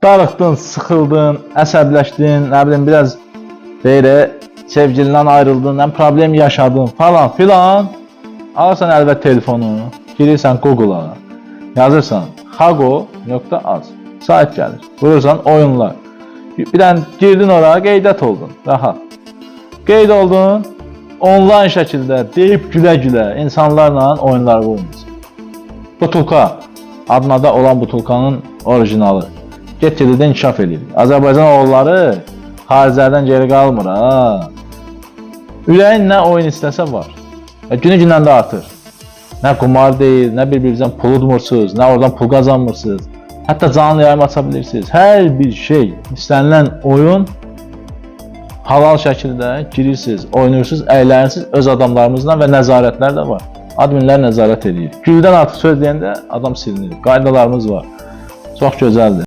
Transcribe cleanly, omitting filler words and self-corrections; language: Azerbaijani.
Darıxdın, sıxıldın, əsəbləşdin, nə bilim biraz belə sevgilindən ayrıldın, nə problem yaşadın falan filan. Alırsan əlbət telefonu, girirsən Google-a, yazırsan hago.az, sayt gəlir. Vurursan oyunlar. Bir dənə girdin oraya, qeydət oldun, rahat. Qeyd oldun, onlayn şəkildə deyib gülə-gülə insanlarla oyunlar oynayırsan. Butulka, adına olan butulkanın orijinalı. Get-gedə inkişaf edir. Azərbaycan oğulları xariclərdən geri qalmır ha. Ürəyin nə oyun istəsə var. Günü-gündən də artır. Nə qumar deyil, nə bir-birinizdən pul udmursunuz, nə oradan pul qazanmırsınız. Hətta canlı yayım aça bilirsiniz. Hər bir şey, istənilən oyun halal şəkildə girirsiniz, oynayırsınız, əylənirsiniz öz adamlarımızla və nəzarətlər də var. Adminlər nəzarət edir. Güldən artıq söz deyəndə adam silinir. Qaydalarımız var. Çox gözəldir.